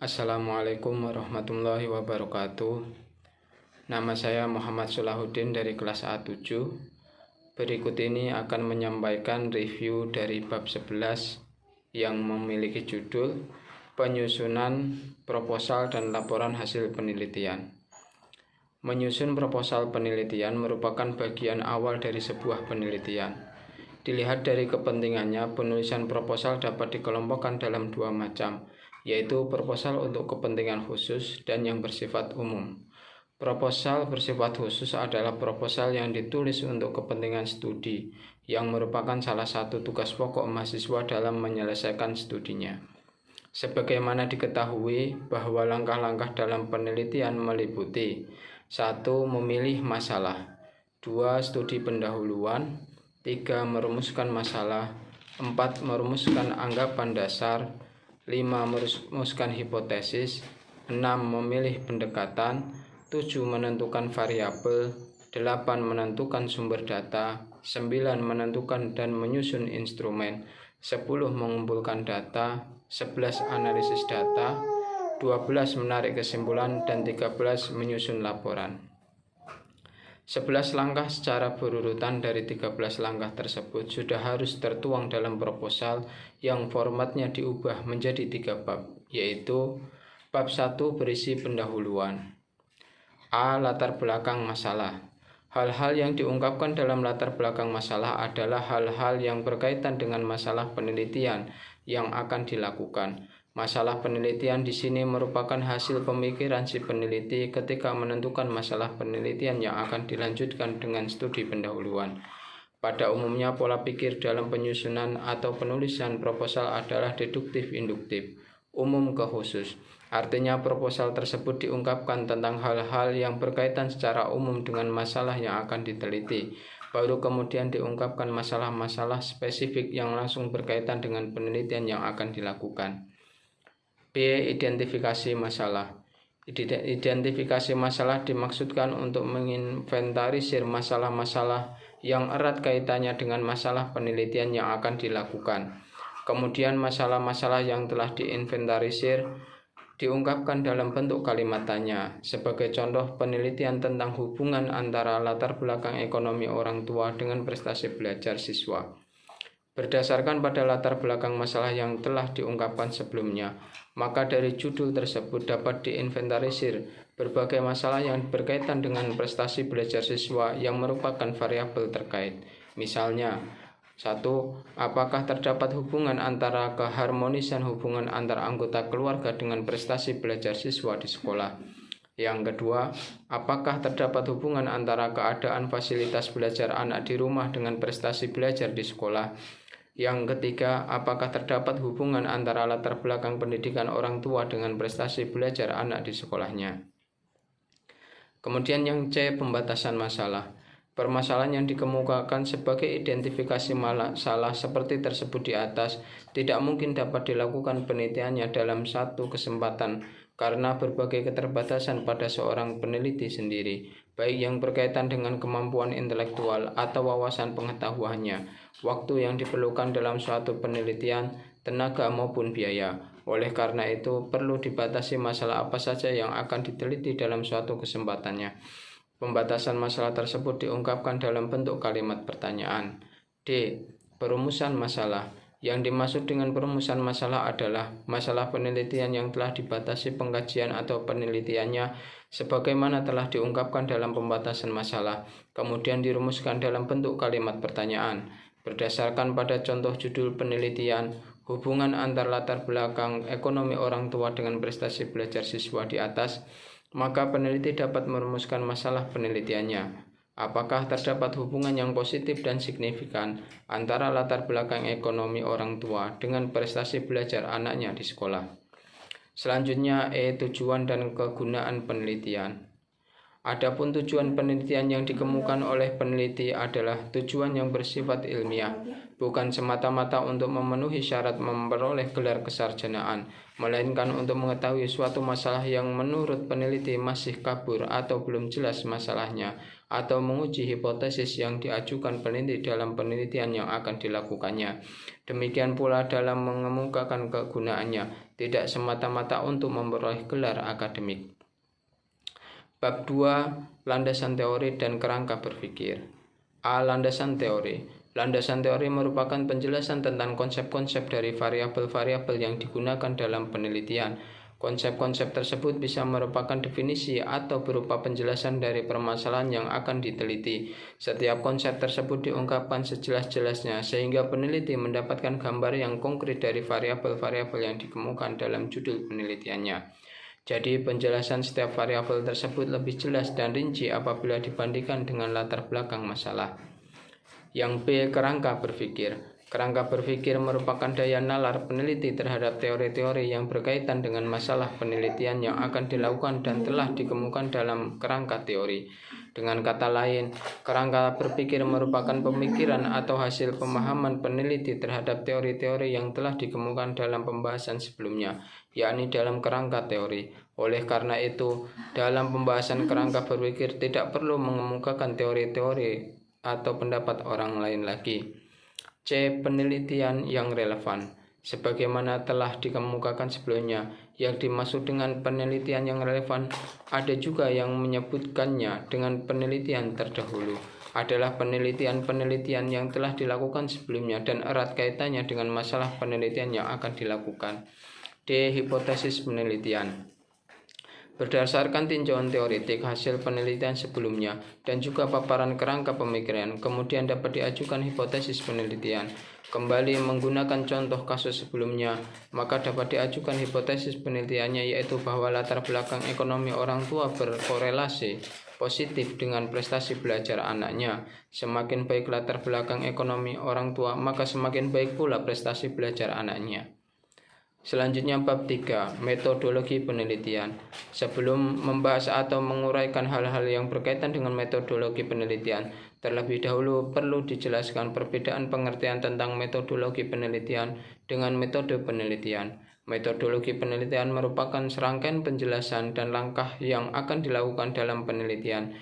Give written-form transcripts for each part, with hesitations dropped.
Assalamualaikum warahmatullahi wabarakatuh. Nama saya Muhammad Solahuddin dari kelas A7. Berikut ini akan menyampaikan review dari bab 11 yang memiliki judul Penyusunan Proposal dan Laporan Hasil Penelitian. Menyusun proposal penelitian merupakan bagian awal dari sebuah penelitian. Dilihat dari kepentingannya, penulisan proposal dapat dikelompokkan dalam dua macam, yaitu proposal untuk kepentingan khusus dan yang bersifat umum. Proposal bersifat khusus adalah proposal yang ditulis untuk kepentingan studi, yang merupakan salah satu tugas pokok mahasiswa dalam menyelesaikan studinya. Sebagaimana diketahui bahwa langkah-langkah dalam penelitian meliputi 1. Memilih masalah, 2. Studi pendahuluan, 3. Merumuskan masalah, 4. Merumuskan anggapan dasar, 5. Merumuskan hipotesis, 6. Memilih pendekatan, 7. Menentukan variabel, 8. Menentukan sumber data, 9. Menentukan dan menyusun instrumen, 10. Mengumpulkan data, 11. Analisis data, 12. Menarik kesimpulan, dan 13. Menyusun laporan. 11 langkah secara berurutan dari 13 langkah tersebut sudah harus tertuang dalam proposal yang formatnya diubah menjadi 3 bab, yaitu bab 1 berisi pendahuluan. A. Latar belakang masalah. Hal-hal yang diungkapkan dalam latar belakang masalah adalah hal-hal yang berkaitan dengan masalah penelitian yang akan dilakukan. Masalah penelitian di sini merupakan hasil pemikiran si peneliti ketika menentukan masalah penelitian yang akan dilanjutkan dengan studi pendahuluan. Pada umumnya, pola pikir dalam penyusunan atau penulisan proposal adalah deduktif-induktif, umum ke khusus. Artinya, proposal tersebut diungkapkan tentang hal-hal yang berkaitan secara umum dengan masalah yang akan diteliti. Baru kemudian diungkapkan masalah-masalah spesifik yang langsung berkaitan dengan penelitian yang akan dilakukan. B. Identifikasi masalah. Identifikasi masalah dimaksudkan untuk menginventarisir masalah-masalah yang erat kaitannya dengan masalah penelitian yang akan dilakukan. Kemudian masalah-masalah yang telah diinventarisir diungkapkan dalam bentuk kalimat tanya. Sebagai contoh, penelitian tentang hubungan antara latar belakang ekonomi orang tua dengan prestasi belajar siswa. Berdasarkan pada latar belakang masalah yang telah diungkapkan sebelumnya, maka dari judul tersebut dapat diinventarisir berbagai masalah yang berkaitan dengan prestasi belajar siswa yang merupakan variabel terkait. Misalnya, 1. Apakah terdapat hubungan antara keharmonisan hubungan antar anggota keluarga dengan prestasi belajar siswa di sekolah? Yang kedua, apakah terdapat hubungan antara keadaan fasilitas belajar anak di rumah dengan prestasi belajar di sekolah? Yang ketiga, apakah terdapat hubungan antara latar belakang pendidikan orang tua dengan prestasi belajar anak di sekolahnya? Kemudian yang C, pembatasan masalah. Permasalahan yang dikemukakan sebagai identifikasi masalah seperti tersebut di atas tidak mungkin dapat dilakukan penelitiannya dalam satu kesempatan karena berbagai keterbatasan pada seorang peneliti sendiri, baik yang berkaitan dengan kemampuan intelektual atau wawasan pengetahuannya, waktu yang diperlukan dalam suatu penelitian, tenaga maupun biaya. Oleh karena itu, perlu dibatasi masalah apa saja yang akan diteliti dalam suatu kesempatannya. Pembatasan masalah tersebut diungkapkan dalam bentuk kalimat pertanyaan. D. Perumusan masalah. Yang dimaksud dengan perumusan masalah adalah masalah penelitian yang telah dibatasi pengkajian atau penelitiannya sebagaimana telah diungkapkan dalam pembatasan masalah, kemudian dirumuskan dalam bentuk kalimat pertanyaan. Berdasarkan pada contoh judul penelitian, hubungan antar latar belakang ekonomi orang tua dengan prestasi belajar siswa di atas, maka peneliti dapat merumuskan masalah penelitiannya. Apakah terdapat hubungan yang positif dan signifikan antara latar belakang ekonomi orang tua dengan prestasi belajar anaknya di sekolah? Selanjutnya, E. Tujuan dan kegunaan penelitian. Adapun tujuan penelitian yang dikemukakan oleh peneliti adalah tujuan yang bersifat ilmiah, bukan semata-mata untuk memenuhi syarat memperoleh gelar kesarjanaan, melainkan untuk mengetahui suatu masalah yang menurut peneliti masih kabur atau belum jelas masalahnya. atau menguji hipotesis yang diajukan peneliti dalam penelitian yang akan dilakukannya. Demikian pula dalam mengemukakan kegunaannya, tidak semata-mata untuk memperoleh gelar akademik. Bab 2. Landasan teori dan kerangka berpikir. A. Landasan teori. Landasan teori merupakan penjelasan tentang konsep-konsep dari variabel-variabel yang digunakan dalam penelitian. Konsep-konsep tersebut bisa merupakan definisi atau berupa penjelasan dari permasalahan yang akan diteliti. Setiap konsep tersebut diungkapkan sejelas-jelasnya sehingga peneliti mendapatkan gambar yang konkret dari variabel-variabel yang dikemukakan dalam judul penelitiannya. Jadi penjelasan setiap variabel tersebut lebih jelas dan rinci apabila dibandingkan dengan latar belakang masalah. Yang B. Kerangka berpikir. Kerangka berpikir merupakan daya nalar peneliti terhadap teori-teori yang berkaitan dengan masalah penelitian yang akan dilakukan dan telah dikemukakan dalam kerangka teori. Dengan kata lain, kerangka berpikir merupakan pemikiran atau hasil pemahaman peneliti terhadap teori-teori yang telah dikemukakan dalam pembahasan sebelumnya, yakni dalam kerangka teori. Oleh karena itu, dalam pembahasan kerangka berpikir tidak perlu mengemukakan teori-teori atau pendapat orang lain lagi. C. Penelitian yang relevan. Sebagaimana telah dikemukakan sebelumnya, yang dimaksud dengan penelitian yang relevan ada juga yang menyebutkannya dengan penelitian terdahulu, adalah penelitian-penelitian yang telah dilakukan sebelumnya dan erat kaitannya dengan masalah penelitian yang akan dilakukan. D. Hipotesis penelitian. Berdasarkan tinjauan teoretik hasil penelitian sebelumnya dan juga paparan kerangka pemikiran, kemudian dapat diajukan hipotesis penelitian. Kembali menggunakan contoh kasus sebelumnya, maka dapat diajukan hipotesis penelitiannya, yaitu bahwa latar belakang ekonomi orang tua berkorelasi positif dengan prestasi belajar anaknya. Semakin baik latar belakang ekonomi orang tua, maka semakin baik pula prestasi belajar anaknya. Selanjutnya bab 3, metodologi penelitian. Sebelum membahas atau menguraikan hal-hal yang berkaitan dengan metodologi penelitian, terlebih dahulu perlu dijelaskan perbedaan pengertian tentang metodologi penelitian dengan metode penelitian. Metodologi penelitian merupakan serangkaian penjelasan dan langkah yang akan dilakukan dalam penelitian,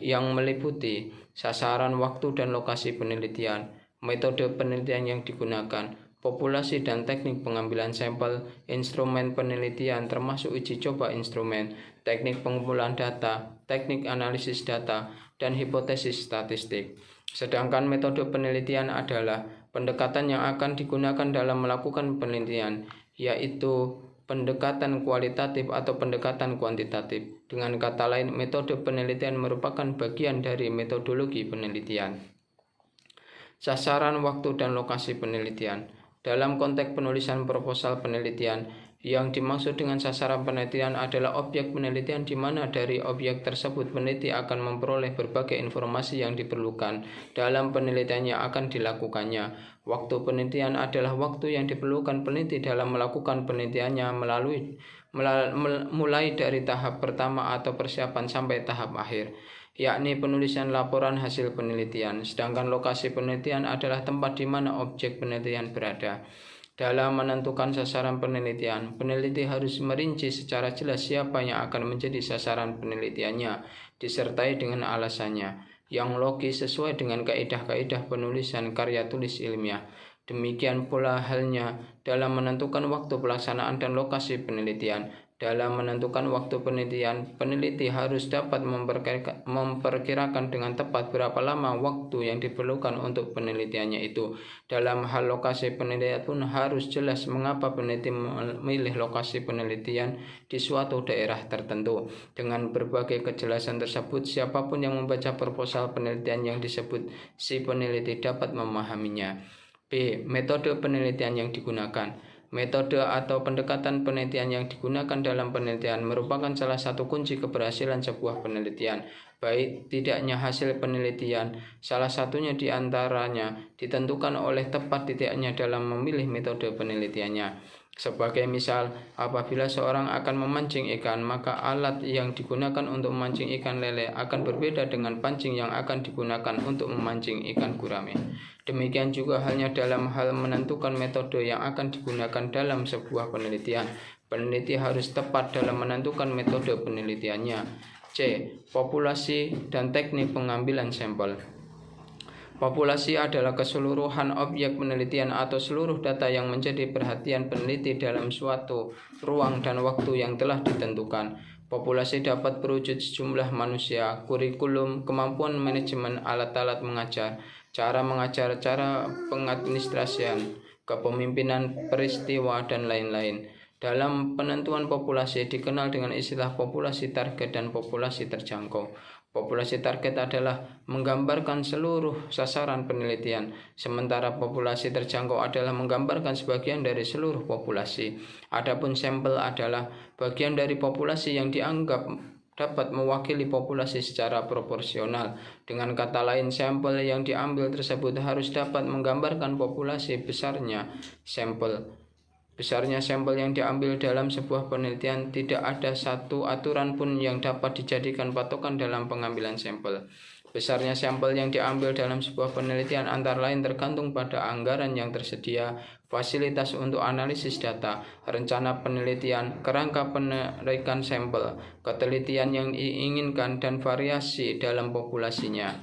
yang meliputi sasaran, waktu, dan lokasi penelitian, metode penelitian yang digunakan, populasi dan teknik pengambilan sampel, instrumen penelitian termasuk uji coba instrumen, teknik pengumpulan data, teknik analisis data, dan hipotesis statistik. Sedangkan metode penelitian adalah pendekatan yang akan digunakan dalam melakukan penelitian, yaitu pendekatan kualitatif atau pendekatan kuantitatif. Dengan kata lain, metode penelitian merupakan bagian dari metodologi penelitian. Sasaran, waktu, dan lokasi penelitian. Dalam konteks penulisan proposal penelitian, yang dimaksud dengan sasaran penelitian adalah objek penelitian di mana dari objek tersebut peneliti akan memperoleh berbagai informasi yang diperlukan dalam penelitian yang akan dilakukannya. Waktu penelitian adalah waktu yang diperlukan peneliti dalam melakukan penelitiannya mulai dari tahap pertama atau persiapan sampai tahap akhir, yakni penulisan laporan hasil penelitian. Sedangkan lokasi penelitian adalah tempat di mana objek penelitian berada. Dalam menentukan sasaran penelitian, peneliti harus merinci secara jelas siapa yang akan menjadi sasaran penelitiannya, disertai dengan alasannya yang logis sesuai dengan kaidah-kaidah penulisan karya tulis ilmiah. Demikian pula halnya dalam menentukan waktu pelaksanaan dan lokasi penelitian. Dalam menentukan waktu penelitian, peneliti harus dapat memperkirakan dengan tepat berapa lama waktu yang diperlukan untuk penelitiannya itu. Dalam hal lokasi penelitian pun harus jelas mengapa peneliti memilih lokasi penelitian di suatu daerah tertentu. Dengan berbagai kejelasan tersebut, siapapun yang membaca proposal penelitian yang disebut si peneliti dapat memahaminya. B. Metode penelitian yang digunakan. Metode atau pendekatan penelitian yang digunakan dalam penelitian merupakan salah satu kunci keberhasilan sebuah penelitian. Baik tidaknya hasil penelitian, salah satunya di antaranya ditentukan oleh tepat tidaknya dalam memilih metode penelitiannya. Sebagai misal, apabila seorang akan memancing ikan, maka alat yang digunakan untuk memancing ikan lele akan berbeda dengan pancing yang akan digunakan untuk memancing ikan gurame. Demikian juga halnya dalam hal menentukan metode yang akan digunakan dalam sebuah penelitian. Peneliti harus tepat dalam menentukan metode penelitiannya. C. Populasi dan teknik pengambilan sampel. Populasi adalah keseluruhan objek penelitian atau seluruh data yang menjadi perhatian peneliti dalam suatu ruang dan waktu yang telah ditentukan. Populasi dapat berwujud sejumlah manusia, kurikulum, kemampuan manajemen, alat-alat mengajar, cara mengajar, cara pengadministrasian, kepemimpinan, peristiwa, dan lain-lain. Dalam penentuan populasi dikenal dengan istilah populasi target dan populasi terjangkau. Populasi target adalah menggambarkan seluruh sasaran penelitian, sementara populasi terjangkau adalah menggambarkan sebagian dari seluruh populasi. Adapun sampel adalah bagian dari populasi yang dianggap dapat mewakili populasi secara proporsional. Dengan kata lain, sampel yang diambil tersebut harus dapat menggambarkan populasi besarnya sampel. Besarnya sampel yang diambil dalam sebuah penelitian, tidak ada satu aturan pun yang dapat dijadikan patokan dalam pengambilan sampel. Besarnya sampel yang diambil dalam sebuah penelitian antara lain tergantung pada anggaran yang tersedia, fasilitas untuk analisis data, rencana penelitian, kerangka penarikan sampel, ketelitian yang diinginkan, dan variasi dalam populasinya.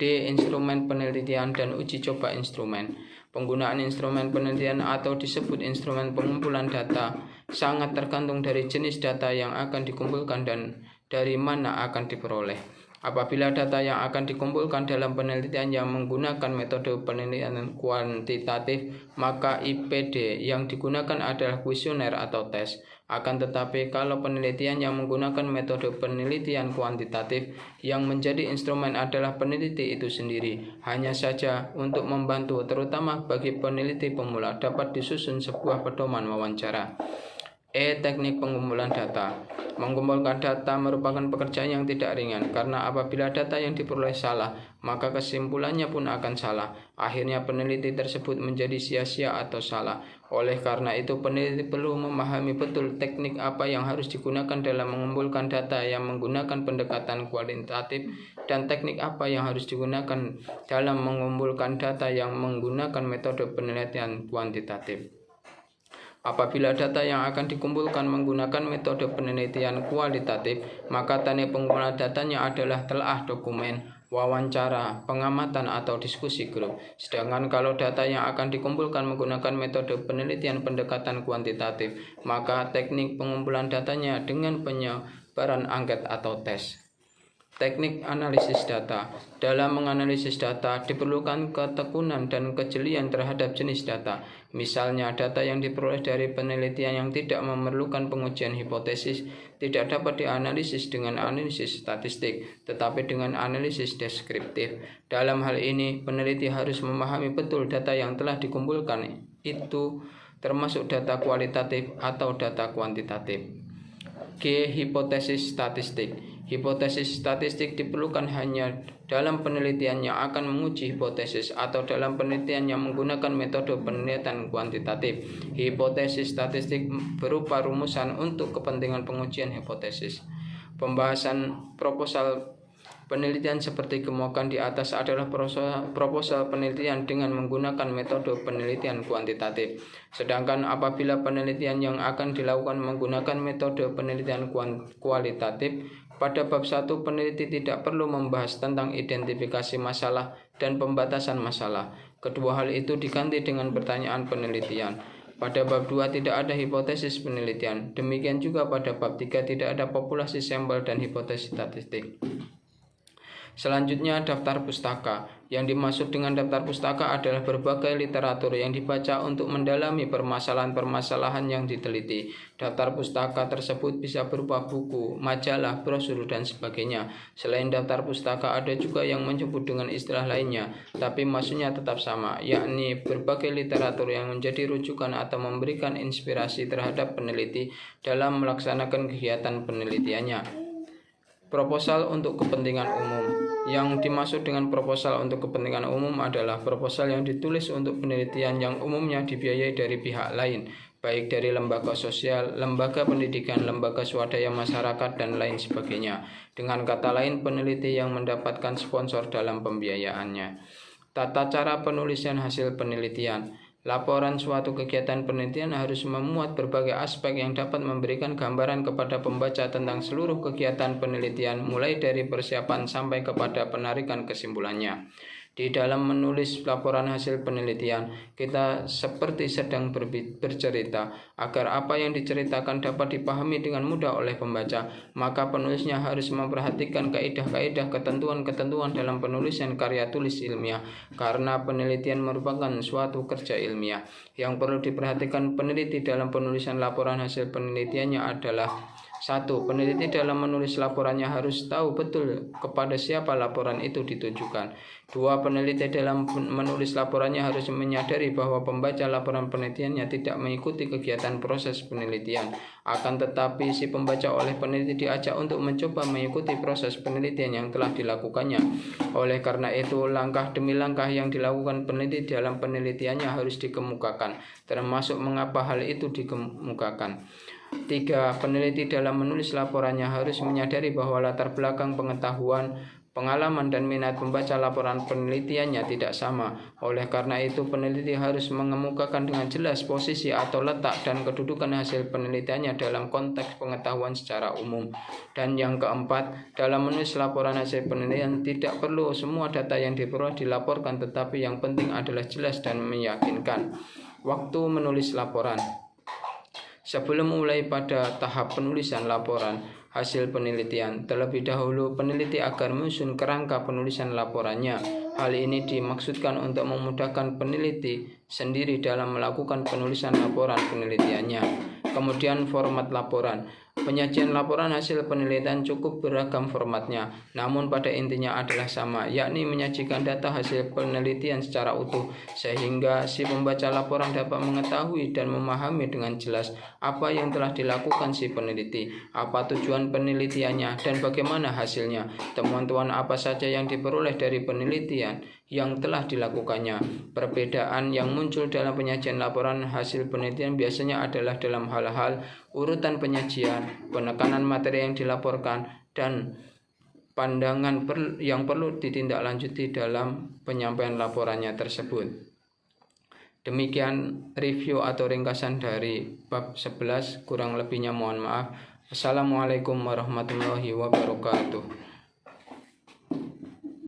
D. Instrumen penelitian dan uji coba instrumen. Penggunaan instrumen penelitian atau disebut instrumen pengumpulan data sangat tergantung dari jenis data yang akan dikumpulkan dan dari mana akan diperoleh. Apabila data yang akan dikumpulkan dalam penelitian yang menggunakan metode penelitian kuantitatif, maka IPD yang digunakan adalah kuesioner atau tes. Akan tetapi, kalau penelitian yang menggunakan metode penelitian kuantitatif, yang menjadi instrumen adalah peneliti itu sendiri. Hanya saja untuk membantu, terutama bagi peneliti pemula, dapat disusun sebuah pedoman wawancara. E. Teknik pengumpulan data. Mengumpulkan data merupakan pekerjaan yang tidak ringan, karena apabila data yang diperoleh salah, maka kesimpulannya pun akan salah. Akhirnya peneliti tersebut menjadi sia-sia atau salah. Oleh karena itu, peneliti perlu memahami betul teknik apa yang harus digunakan dalam mengumpulkan data yang menggunakan pendekatan kualitatif dan teknik apa yang harus digunakan dalam mengumpulkan data yang menggunakan metode penelitian kuantitatif. Apabila data yang akan dikumpulkan menggunakan metode penelitian kualitatif, maka teknik pengumpulan datanya adalah telah dokumen, wawancara, pengamatan, atau diskusi grup. Sedangkan kalau data yang akan dikumpulkan menggunakan metode penelitian pendekatan kuantitatif, maka teknik pengumpulan datanya dengan penyebaran angket atau tes. Teknik analisis data. Dalam menganalisis data diperlukan ketekunan dan kejelian terhadap jenis data. Misalnya, data yang diperoleh dari penelitian yang tidak memerlukan pengujian hipotesis tidak dapat dianalisis dengan analisis statistik, tetapi dengan analisis deskriptif. Dalam hal ini, peneliti harus memahami betul data yang telah dikumpulkan itu termasuk data kualitatif atau data kuantitatif. G. Hipotesis statistik. Hipotesis statistik diperlukan hanya dalam penelitian yang akan menguji hipotesis atau dalam penelitian yang menggunakan metode penelitian kuantitatif. Hipotesis statistik berupa rumusan untuk kepentingan pengujian hipotesis. Pembahasan proposal penelitian seperti kemukakan di atas adalah proposal penelitian dengan menggunakan metode penelitian kuantitatif. Sedangkan apabila penelitian yang akan dilakukan menggunakan metode penelitian kualitatif, pada bab 1 peneliti tidak perlu membahas tentang identifikasi masalah dan pembatasan masalah. Kedua hal itu diganti dengan pertanyaan penelitian. Pada bab 2 tidak ada hipotesis penelitian. Demikian juga pada bab 3 tidak ada populasi sampel dan hipotesis statistik. Selanjutnya, daftar pustaka. Yang dimaksud dengan daftar pustaka adalah berbagai literatur yang dibaca untuk mendalami permasalahan-permasalahan yang diteliti. Daftar pustaka tersebut bisa berupa buku, majalah, brosur, dan sebagainya. Selain daftar pustaka, ada juga yang menyebut dengan istilah lainnya, tapi maksudnya tetap sama, yakni berbagai literatur yang menjadi rujukan atau memberikan inspirasi terhadap peneliti dalam melaksanakan kegiatan penelitiannya. Proposal untuk kepentingan umum. Yang dimaksud dengan proposal untuk kepentingan umum adalah proposal yang ditulis untuk penelitian yang umumnya dibiayai dari pihak lain, baik dari lembaga sosial, lembaga pendidikan, lembaga swadaya masyarakat, dan lain sebagainya. Dengan kata lain, peneliti yang mendapatkan sponsor dalam pembiayaannya. Tata cara penulisan hasil penelitian. Laporan suatu kegiatan penelitian harus memuat berbagai aspek yang dapat memberikan gambaran kepada pembaca tentang seluruh kegiatan penelitian, mulai dari persiapan sampai kepada penarikan kesimpulannya. Di dalam menulis laporan hasil penelitian, kita seperti sedang bercerita. Agar apa yang diceritakan dapat dipahami dengan mudah oleh pembaca, maka penulisnya harus memperhatikan kaidah-kaidah, ketentuan-ketentuan dalam penulisan karya tulis ilmiah, karena penelitian merupakan suatu kerja ilmiah. Yang perlu diperhatikan peneliti dalam penulisan laporan hasil penelitiannya adalah: 1. Peneliti dalam menulis laporannya harus tahu betul kepada siapa laporan itu ditujukan. 2. Peneliti dalam menulis laporannya harus menyadari bahwa pembaca laporan penelitiannya tidak mengikuti kegiatan proses penelitian. Akan tetapi si pembaca oleh peneliti diajak untuk mencoba mengikuti proses penelitian yang telah dilakukannya. Oleh karena itu, langkah demi langkah yang dilakukan peneliti dalam penelitiannya harus dikemukakan, termasuk mengapa hal itu dikemukakan. 3. Peneliti dalam menulis laporannya harus menyadari bahwa latar belakang pengetahuan, pengalaman, dan minat pembaca laporan penelitiannya tidak sama. Oleh karena itu, peneliti harus mengemukakan dengan jelas posisi atau letak dan kedudukan hasil penelitiannya dalam konteks pengetahuan secara umum. Dan yang keempat, dalam menulis laporan hasil penelitian tidak perlu semua data yang diperoleh dilaporkan, tetapi yang penting adalah jelas dan meyakinkan. Waktu menulis laporan. Sebelum mulai pada tahap penulisan laporan hasil penelitian, terlebih dahulu peneliti akan menyusun kerangka penulisan laporannya. Hal ini dimaksudkan untuk memudahkan peneliti sendiri dalam melakukan penulisan laporan penelitiannya. Kemudian format laporan. Penyajian laporan hasil penelitian cukup beragam formatnya, namun pada intinya adalah sama, yakni menyajikan data hasil penelitian secara utuh, sehingga si pembaca laporan dapat mengetahui dan memahami dengan jelas apa yang telah dilakukan si peneliti, apa tujuan penelitiannya, dan bagaimana hasilnya, temuan-temuan apa saja yang diperoleh dari penelitian yang telah dilakukannya. Perbedaan yang muncul dalam penyajian laporan hasil penelitian biasanya adalah dalam hal-hal urutan penyajian, penekanan materi yang dilaporkan, dan pandangan yang perlu ditindaklanjuti dalam penyampaian laporannya tersebut. Demikian review atau ringkasan dari bab 11, kurang lebihnya mohon maaf. Assalamualaikum warahmatullahi wabarakatuh.